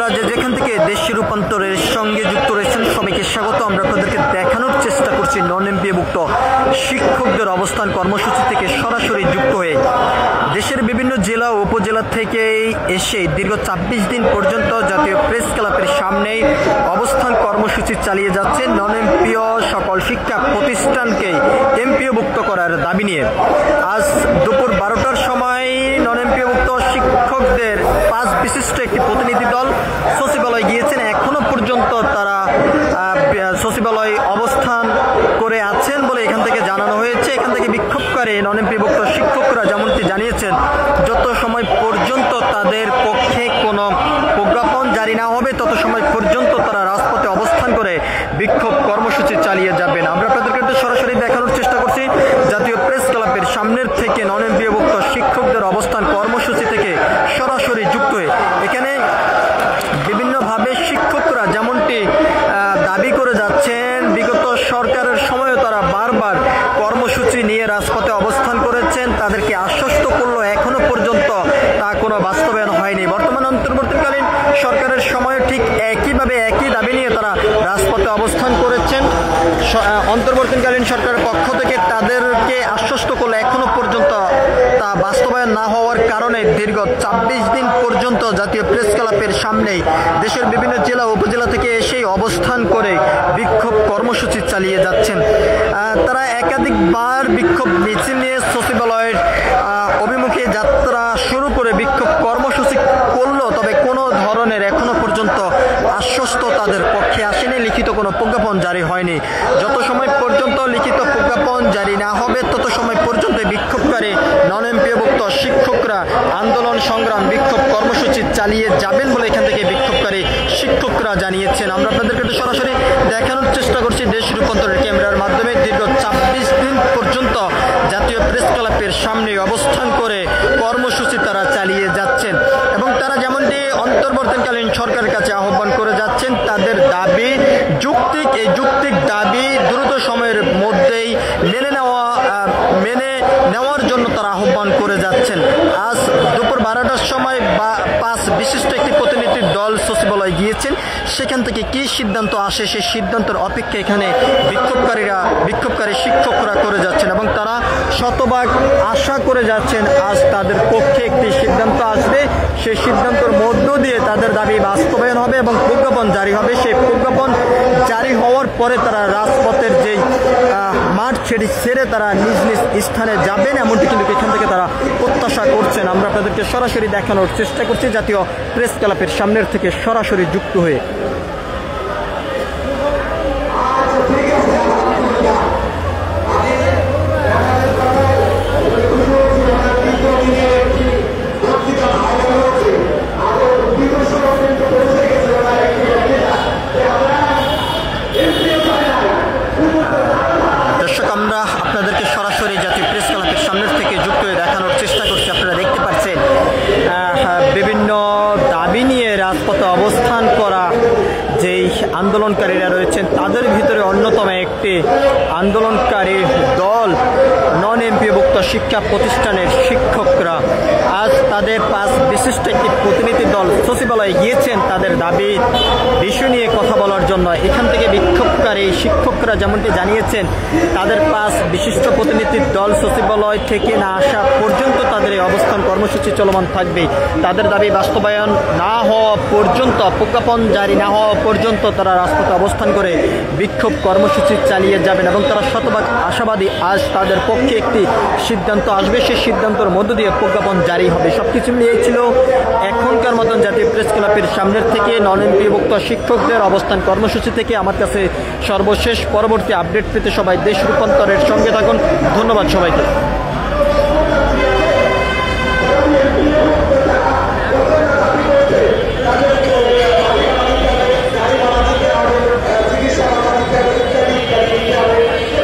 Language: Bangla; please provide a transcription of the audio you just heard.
আপনারা যেখান থেকে দেশ রূপান্তরের সঙ্গে যুক্ত রয়েছেন সবাইকে স্বাগত। আমরা আপনাদেরকে দেখানোর চেষ্টা করছি নন এমপিওভুক্ত শিক্ষকদের অবস্থান কর্মসূচি থেকে সরাসরি যুক্ত হয়ে দেশের বিভিন্ন জেলা ও উপজেলা থেকে এসে দীর্ঘ ২৬ দিন পর্যন্ত জাতীয় প্রেস ক্লাবের সামনেই অবস্থান কর্মসূচি চালিয়ে যাচ্ছে নন এমপিও সকল শিক্ষা প্রতিষ্ঠানকে এমপিওভুক্ত করার দাবি নিয়ে। আজ দুপুর ১২টার সময় নন এমপিওভুক্ত শিক্ষকদের ৫ বিশিষ্ট একটি প্রতিনিধি দল সচিবালয় গিয়েছেন। এখনো পর্যন্ত তারা সচিবালয় অবস্থান করে আছেন বলে এখান থেকে জানানো হয়েছে। এখান থেকে বিক্ষোভকারী নন এমপিওভুক্ত শিক্ষকরা যেমনটি জানিয়েছেন, যত সময় পর্যন্ত তাদের পক্ষে কোনো প্রজ্ঞাপন জারি না হবে তত সময় পর্যন্ত তারা রাজপথে অবস্থান করে বিক্ষোভ কর্মসূচি চালিয়ে যাবেন। আমরা আপনাদেরকে সরাসরি দেখানোর চেষ্টা করছি জাতীয় প্রেস ক্লাবের সামনের থেকে নন এমপিওভুক্ত শিক্ষকদের অবস্থান কর্মসূচি থেকে সরাসরি যুক্ত হয়ে এখানে বিভিন্নভাবে শিক্ষকরা যেমনটি দাবি করে যাচ্ছেন, বিগত সরকারের সময়ও তারা বারবার কর্মসূচি নিয়ে রাজপথে অবস্থান করেছেন, তাদেরকে আশ্বস্ত করলো, এখনো পর্যন্ত তা কোনো বাস্তবায়ন হয়নি। বর্তমান অন্তর্বর্তীকালীন সরকারের সময় ঠিক একইভাবে একই দাবি নিয়ে তারা রাজপথে অবস্থান করেছেন। অন্তর্বর্তীকালীন সরকারের পক্ষ থেকে তাদেরকে আশ্বস্ত করলো, এখনো পর্যন্ত তা বাস্তবায়ন না হওয়ার কারণে দীর্ঘ ২৬ দিন পর্যন্ত জাতীয় প্রেস ক্লাবের সামনেই দেশের বিভিন্ন জেলা উপজেলা থেকে এসেই অবস্থান করে বিক্ষোভ কর্মসূচি চালিয়ে যাচ্ছেন। তারা একাধিকবার বিক্ষোভ মিছিল নিয়ে সচিবালয়ের অভিমুখে যাত্রা শুরু করে বিক্ষোভ কর্মসূচি করলো, তবে কোনো ধরনের এখনো পর্যন্ত আশ্বস্ত তাদের পক্ষে আসেনি, লিখিত কোনো প্রজ্ঞাপন জারি হয়নি। যত সময় পর্যন্ত লিখিত প্রজ্ঞাপন জারি না হবে তত সময় পর্যন্ত বিক্ষোভকারী নন এমপিওভুক্ত শিক্ষকরা আন্দোলন সংগ্রাম বিক্ষোভ কর্মসূচি চালিয়ে যাবেন বলে এখান থেকে বিক্ষোভকারী শিক্ষকরা জানিয়েছেন। আমরা আপনাদেরকে সরাসরি দেখানোর চেষ্টা করছি দেশ রূপান্তরের ক্যামেরার মাধ্যমে। দীর্ঘ ২৬ দিন পর্যন্ত জাতীয় প্রেস ক্লাবের সামনে অবস্থান করে কর্মসূচি তারা চালিয়ে যাচ্ছেন এবং তারা যেমনটি অন্তর্বর্তীকালীন সরকারের কাছে আহ্বান করে যাচ্ছেন, তাদের দাবি যৌক্তিক, এই যৌক্তিক দাবি দ্রুত সময়ের মধ্যেই মেনে নেওয়ার জন্য তারা আহ্বান করে যাচ্ছেন। আজ দুপুর ১২টার সময় ৫ বিশিষ্ট একটি প্রতিনিধি দল সচিবালয় গিয়েছেন। সেখান থেকে কি সিদ্ধান্ত আসে সেই সিদ্ধান্তের অপেক্ষা এখানে বিক্ষোভকারী শিক্ষকরা করে যাচ্ছেন এবং তারা শতভাগ আশা করে যাচ্ছেন আজ তাদের পক্ষে একটি সিদ্ধান্ত আসবে, সেই সিদ্ধান্তের মধ্য দিয়ে তাদের দাবি বাস্তবায়ন হবে এবং প্রজ্ঞাপন জারি হবে। সেই প্রজ্ঞাপন জারি হওয়ার পরে তারা রাজপথের যেই মাঠ ছেড়ে তারা নিজ নিজ স্থানে যাবেন, এমনটি কিন্তু এখান থেকে তারা প্রত্যাশা করছেন। আমরা আপনাদেরকে সরাসরি দেখানোর চেষ্টা করছি জাতীয় প্রেস ক্লাবের সামনের থেকে সরাসরি যুক্ত হয়ে। দর্শক, আমরা আপনাদেরকে সরাসরি জাতীয় প্রেস ক্লাবের সামনের থেকে যুক্ত হয়ে দেখানোর চেষ্টা করছি। আপনারা দেখতে পাচ্ছেন বিভিন্ন দাবি নিয়ে রাজপথে অবস্থান করা যেই আন্দোলনকারীরা রয়েছেন তাদের ভিতরে অন্যতম একটি আন্দোলনকারী দল নন এমপিওভুক্ত শিক্ষা প্রতিষ্ঠানের শিক্ষকরা। আজ তাদের ৫ বিশিষ্ট একটি প্রতিনিধি দল সচিবালয়ে গিয়েছেন তাদের দাবি বিষয় নিয়ে কথা বলার জন্য। এখান থেকে বিক্ষোভকারী শিক্ষকরা যেমনটি জানিয়েছেন, তাদের ৫ বিশিষ্ট প্রতিনিধি দল সচিবালয় থেকে না আসা পর্যন্ত তাদের এই অবস্থান কর্মসূচি চলমান থাকবে। তাদের দাবি বাস্তবায়ন না হওয়া পর্যন্ত, প্রজ্ঞাপন জারি না হওয়া পর্যন্ত তারা রাজপথে অবস্থান করে বিক্ষোভ কর্মসূচি চালিয়ে যাবেন এবং তারা শতভাগ আশাবাদী আজ তাদের পক্ষে একটি সিদ্ধান্ত আসবে, সেই সিদ্ধান্তের মধ্য দিয়ে প্রজ্ঞাপন জারি হবে। সবকিছু নিয়েই ছিল এখনকার মতন জাতীয় প্রেস ক্লাবের সামনের থেকে নন এমপিওভুক্ত শিক্ষকদের অবস্থান কর্মসূচি থেকে আমার কাছে সর্বশেষ পরবর্তী আপডেট পেতে সবাই দেশ রূপান্তরের সঙ্গে থাকুন। ধন্যবাদ সবাইকে।